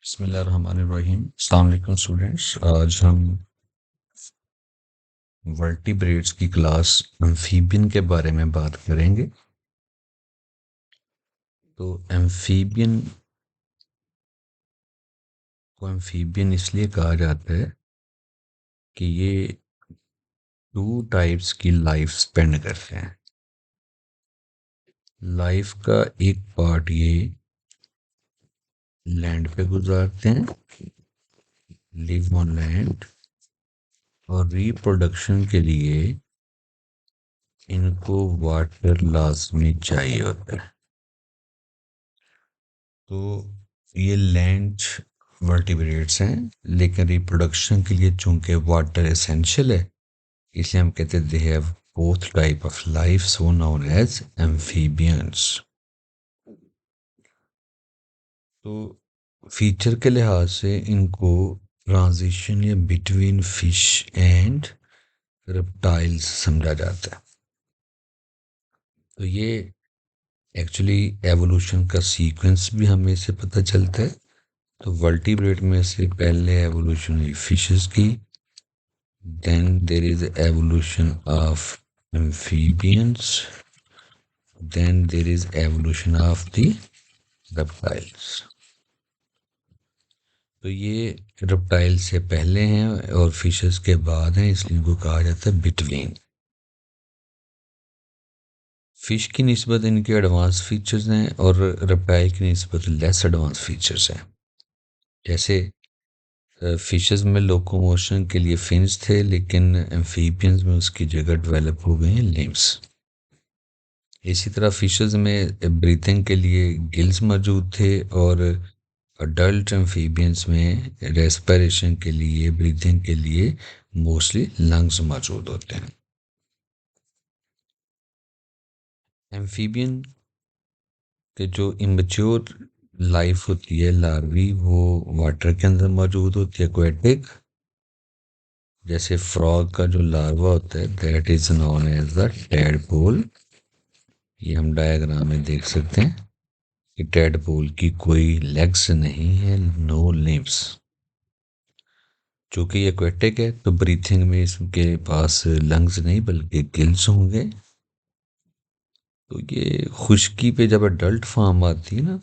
बिस्मिल्लाहिर्रहमानिर्रहीम। अस्सलाम वालेकुम स्टूडेंट्स। आज हम वर्टिब्रेट्स की क्लास एम्फीबियन के बारे में बात करेंगे। तो एम्फीबियन को एम्फीबियन इसलिए कहा जाता है कि ये टू टाइप्स की लाइफ स्पेंड करते हैं। लाइफ का एक पार्ट ये लैंड पे गुजारते हैं, लिव ऑन लैंड, और रिप्रोडक्शन के लिए इनको वाटर लाजमी चाहिए होता है। तो ये लैंड वर्टिब्रेट्स हैं, लेकिन रिप्रोडक्शन के लिए चूंकि वाटर एसेंशियल है, इसलिए हम कहते हैं they have both type of life, so known as amphibians. तो फीचर के लिहाज से इनको ट्रांजिशन या बिटवीन फिश एंड रेप्टाइल्स समझा जाता है। तो ये एक्चुअली एवोल्यूशन का सीक्वेंस भी हमें इससे पता चलता है। तो वर्टिब्रेट में से पहले एवोल्यूशन हुई फिशेस की, then there is evolution of amphibians, then there is evolution of the reptiles। तो ये रेप्टाइल से पहले हैं और फिशेस के बाद हैं, इसलिए इनको कहा जाता है बिटवीन। फिश की निस्बत इनके एडवांस फीचर्स हैं और रेप्टाइल की निस्बत लेस एडवांस फीचर्स हैं। जैसे फिशेस में लोकोमोशन के लिए फिन्स थे, लेकिन एम्फीबियंस में उसकी जगह डेवलप हो गई हैं लिम्स। इसी तरह फिशेस में ब्रीथिंग के लिए गिल्स मौजूद थे और अडल्ट एम्फीबियंस में रेस्पिरेशन के लिए, ब्रीथिंग के लिए मोस्टली लंग्स मौजूद होते हैं। एम्फीबियन के जो इमेच्योर लाइफ होती है, लार्वी, वो वाटर के अंदर मौजूद होती है, एक्वेटिक। जैसे फ्रॉग का जो लार्वा होता है that is known as the tadpole. ये हम डायग्राम में देख सकते हैं कि टैडपोल की कोई लेग्स नहीं है, नो लिम्स। चूंकि ये एक्वेटिक है तो ब्रीथिंग में इसके पास लंग्स नहीं बल्कि गिल्स होंगे। तो ये खुश्की पे जब अडल्ट फॉर्म आती है ना,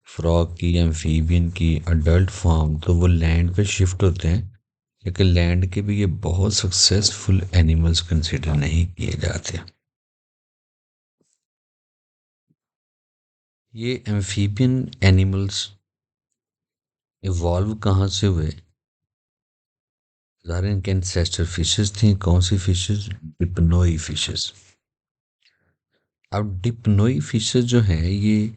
फ्रॉग की, एम्फीबियन की अडल्ट फॉर्म, तो वो लैंड पे शिफ्ट होते हैं। लेकिन लैंड के भी ये बहुत सक्सेसफुल एनिमल्स कंसिडर नहीं किए जाते। ये एम्फीबियन एनिमल्स इवॉल्व कहाँ से हुए? ज़ाहिर इनके एंसेस्टर फिशेस थी। कौन सी फिशेस? Dipnoi fishes. अब डिप्नोई फिशेस जो हैं ये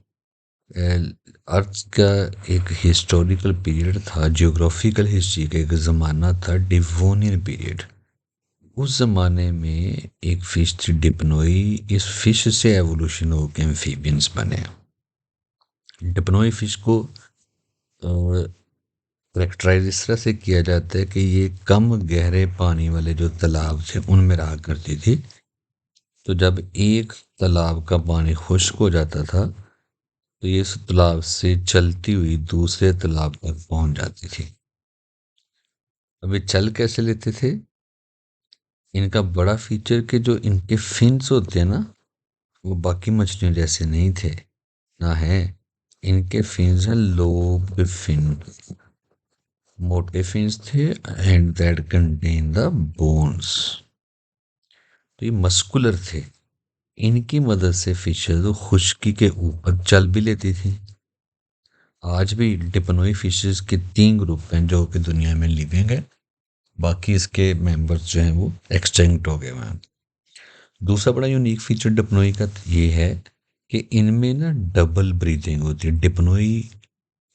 अर्थ का एक हिस्टोरिकल पीरियड था, जियोग्राफिकल हिस्ट्री का एक ज़माना था, डिवोनियन पीरियड। उस ज़माने में एक फिश थी डिप्नोई। इस फिश से एवोल्यूशन होकर एम्फीबियंस बने। डिप्नोई फिश को करेक्टराइज इस तरह से किया जाता है कि ये कम गहरे पानी वाले जो तालाब थे उनमें रहा करती थी। तो जब एक तालाब का पानी खुश्क हो जाता था तो ये इस तालाब से चलती हुई दूसरे तालाब तक पहुंच जाती थी। अब ये चल कैसे लेते थे? इनका बड़ा फीचर कि जो इनके फिन्स होते हैं ना, वो बाकी मछलियों जैसे नहीं थे, ना है। इनके फिन्स हैं लोब फिन, मोटे फिन्स थे, and that contain the bones. तो ये मस्कुलर थे। इनकी मदद से फिशेज खुश्की के ऊपर चल भी लेती थी। आज भी डिप्नोई फिशेस के 3 ग्रुप हैं जो कि दुनिया में लिविंग है, बाकी इसके मेंबर्स जो हैं वो एक्सटिंक्ट हो गए हैं। दूसरा बड़ा यूनिक फीचर डिप्नोई का ये है कि इनमें ना डबल ब्रीथिंग होती है। डिप्नोई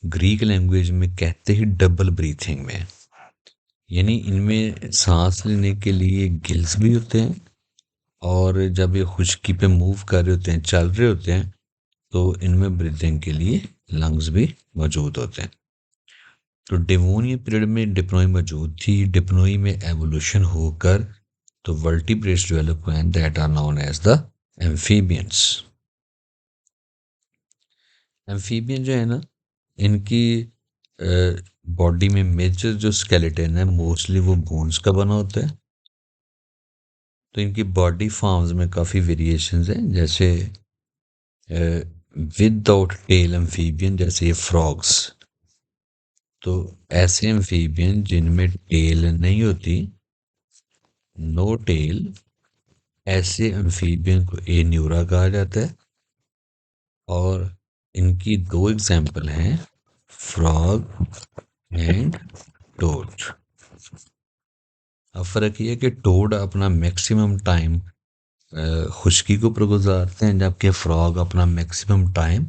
ग्रीक लैंग्वेज में कहते ही डबल ब्रीथिंग में, यानी इनमें सांस लेने के लिए गिल्स भी होते हैं, और जब ये खुश्की पे मूव कर रहे होते हैं, चल रहे होते हैं, तो इनमें ब्रीथिंग के लिए लंग्स भी मौजूद होते हैं। तो डेवोनियन पीरियड में डिप्नोई मौजूद थी। डिप्नोई में एवोल्यूशन होकर तो वर्टिब्रेट्स डेवलप हुए हैं that are known as the amphibians. Amphibian जो है ना, इनकी बॉडी में मेजर जो स्केलेटन है मोस्टली वो बोन्स का बना होता है। तो इनकी बॉडी फॉर्म्स में काफ़ी वेरिएशंस हैं, जैसे विदाउट टेल एम्फीबियन, जैसे ये फ्रॉग्स। तो ऐसे एम्फीबियन जिनमें टेल नहीं होती, नो टेल, ऐसे एम्फीबियन को एन्यूरा कहा जाता है। और इनकी दो एग्जाम्पल हैं, फ्रॉग एंड टोड। अब फर्क ये है कि टोड अपना मैक्सिमम टाइम खुश्की के ऊपर गुजारते हैं, जबकि फ्रॉग अपना मैक्सिमम टाइम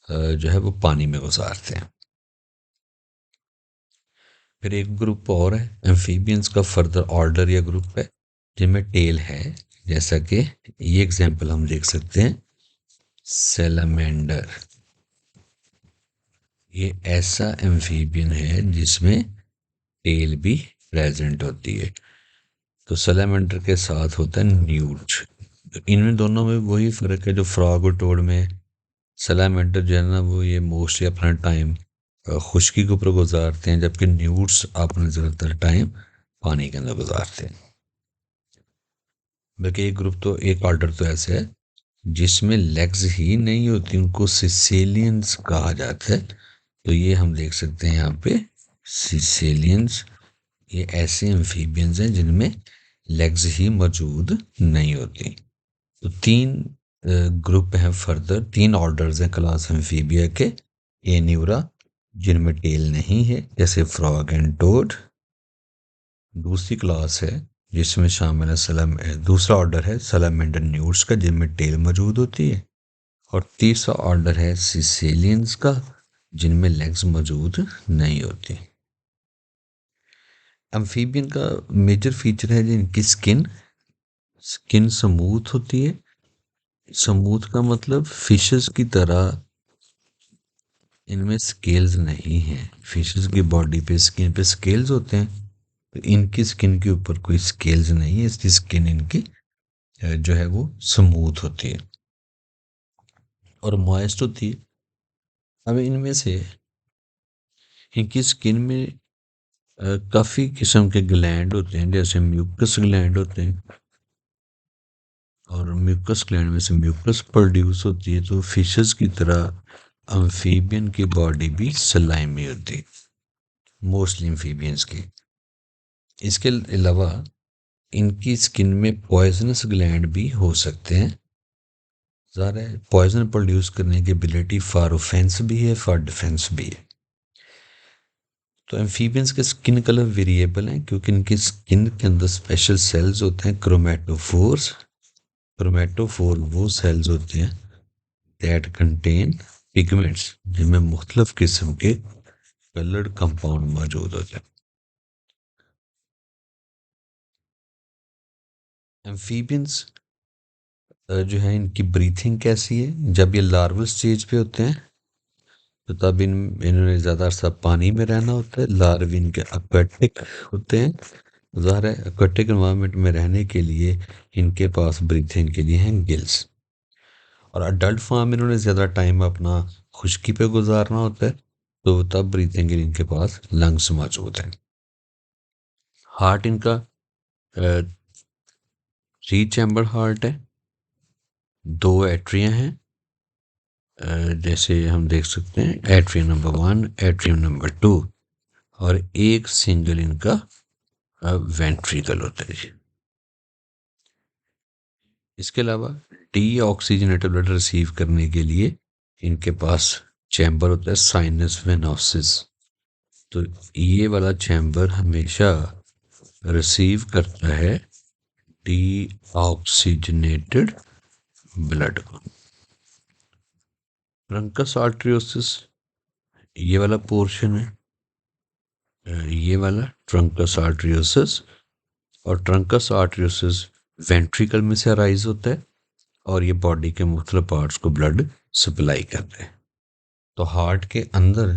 जो है वो पानी में गुजारते हैं। फिर एक ग्रुप और है एम्फीबियंस का, फर्दर ऑर्डर या ग्रुप है जिनमें टेल है, जैसा कि ये एग्जाम्पल हम देख सकते हैं, सेलामेंडर। ये ऐसा एम्फीबियन है जिसमें टेल भी प्रेजेंट होती है। तो सेलामेंडर के साथ होता है न्यूट। तो इनमें दोनों में वही फ़र्क है जो फ्रॉग और टोड में। सेलामेंडर जो है ना वो ये मोस्टली अपना टाइम खुश्की के ऊपर गुजारते हैं, जबकि न्यूट्स अपना ज़्यादातर टाइम पानी के अंदर गुजारते हैं। बल्कि एक ग्रुप तो, एक ऑर्डर तो ऐसे है जिसमें लेग्स ही नहीं होती, उनको सिसेलियंस कहा जाता है। तो ये हम देख सकते हैं यहाँ पे सिसेलियंस। ये ऐसे एम्फीबियंस हैं जिनमें लेग्स ही मौजूद नहीं होती। तो तीन ग्रुप हैं, फर्दर तीन ऑर्डर्स हैं क्लास एम्फीबिया के। एन्यूरा जिनमें टेल नहीं है, जैसे फ्रॉग एंड टोड। दूसरी क्लास है जिसमें शामिल है दूसरा ऑर्डर है सलामेंडर न्यूट्स का, जिनमें टेल मौजूद होती है। और तीसरा ऑर्डर है सिसेलियंस का, जिनमें लेग्स मौजूद नहीं होती। एम्फीबियन का मेजर फीचर है जिनकी स्किन स्किन स्मूथ होती है। स्मूथ का मतलब फिशेस की तरह इनमें स्केल्स नहीं हैं। फिशेस की बॉडी पे, स्किन पे स्केल्स होते हैं, तो इनकी स्किन के ऊपर कोई स्केल्स नहीं है, इसकी स्किन इनकी जो है वो स्मूथ होती है और मॉइस्ट होती है। अब इनमें से इनकी स्किन में काफ़ी किस्म के ग्लैंड होते हैं, जैसे म्यूकस ग्लैंड होते हैं, और म्यूकस ग्लैंड में से म्यूकस प्रोड्यूस होती है। तो फिशेस की तरह अम्फीबियन की बॉडी भी स्लाइमी होती है, मोस्टली एम्फीबियंस की। इसके अलावा इनकी स्किन में पॉइजनस ग्लैंड भी हो सकते हैं। ज़ाहिर है पॉइजन प्रोड्यूस करने की एबिलिटी फॉर ऑफेंस भी है, फॉर डिफेंस भी है। तो एम्फीबियंस के स्किन कलर वेरिएबल हैं, क्योंकि इनकी स्किन के अंदर स्पेशल सेल्स होते हैं, क्रोमेटोफोर्स। क्रोमेटोफोर वो सेल्स होते हैं दैट कंटेन पिगमेंट्स, जिनमें मुख्तलिफ किस्म के कलर्ड कंपाउंड मौजूद होते हैं। एम्फीबियंस जो है इनकी ब्रीथिंग कैसी है, जब ये लार्वल स्टेज पे होते हैं तो तब इन्होंने ज़्यादा अरसा पानी में रहना होता है। लार्व इनके एक्वेटिक होते हैं। ज़ाहिर है एक्वेटिक एनवायरनमेंट में रहने के लिए इनके पास ब्रीथिंग के लिए हैं गिल्स। और अडल्ट फॉर्म में इन्होंने ज़्यादा टाइम अपना खुश्की पे गुजारना होता है, तो तब ब्रीथिंग के लिए इनके पास लंग्स मौजूद हैं। हार्ट इनका 3 चैम्बर हार्ट है, 2 एट्रिया हैं, जैसे हम देख सकते हैं एट्रियम नंबर 1, एट्रियम नंबर 2, और एक सिंगल इनका वेंट्रिकल होता है जी। इसके अलावा डी ऑक्सीजनेटेड ब्लड रिसीव करने के लिए इनके पास चैम्बर होता है साइनस वेनोसिस। तो ये वाला चैम्बर हमेशा रिसीव करता है डी ऑक्सीजनेटेड ब्लड को। ट्रंकस आर्टरियोसिस ये वाला पोर्शन है, ये वाला ट्रंकस आर्टरियोसिस। और ट्रंकस आर्टरियोसिस वेंट्रिकल में से अराइज होता है, और ये बॉडी के मुख्तलिफ पार्ट्स को ब्लड सप्लाई करता है। तो हार्ट के अंदर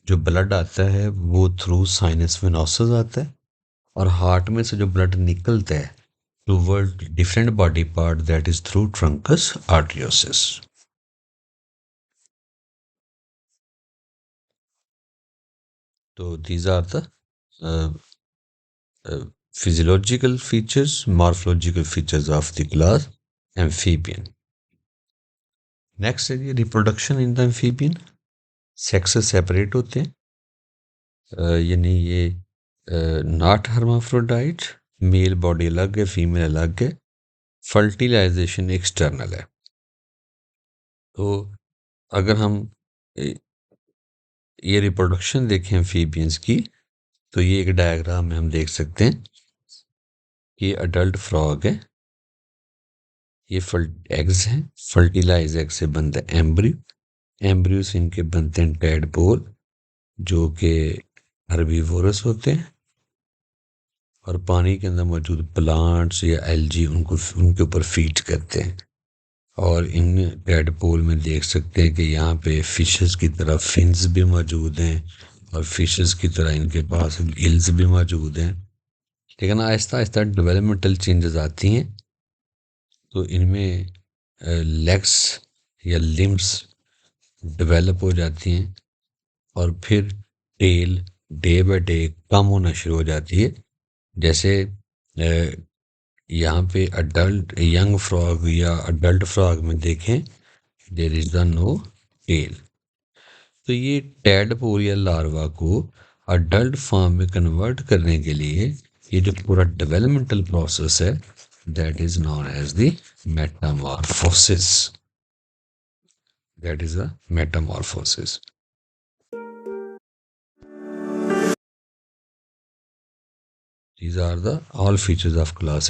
जो ब्लड आता है वो थ्रू साइनस वेनोसिस आता है, और हार्ट में से जो ब्लड निकलता है toward different body part, that is through trunks आर्टरियोसिस। तो these are the uh, physiological features, morphological features of the class amphibian. Next है जी reproduction in the amphibian. Sexes separate होते हैं, यानी ये नॉट हर्माफ्रोडाइट, मेल बॉडी अलग है, female अलग है। फर्टिलाइजेशन एक्सटर्नल है। तो अगर हम ये रिप्रोडक्शन देखें एम्फीबियंस की, तो ये एक डायग्राम में हम देख सकते हैं कि अडल्ट फ्रॉग है, ये एग्स हैं, फर्टिलाइज एग से बनता है एम्ब्रियो, एम्ब्रियो से इनके बनते हैं टैडपोल जो कि हर्बीवोरस होते हैं और पानी के अंदर मौजूद प्लांट्स या एल्जी उनको उनके ऊपर फीड करते हैं। और इन टैडपोल में देख सकते हैं कि यहाँ पे फिशेस की तरह फिन्स भी मौजूद हैं और फिशेस की तरह इनके पास गिल्स भी मौजूद हैं। लेकिन आहिस्ता आहिस्ता डेवलपमेंटल चेंजेस आती हैं, तो इनमें लेग्स या लिम्स डेवलप हो जाती हैं और फिर टेल डे बाय डे कम होना शुरू हो जाती है। जैसे यहाँ पे अडल्ट यंग फ्रॉग या अडल्ट फ्रॉग में देखें there is the no tail. तो ये टैडपोल या लार्वा को अडल्ट फॉर्म में कन्वर्ट करने के लिए ये जो पूरा डेवलपमेंटल प्रोसेस है that is known as the metamorphosis. That is a metamorphosis. These are the all features of class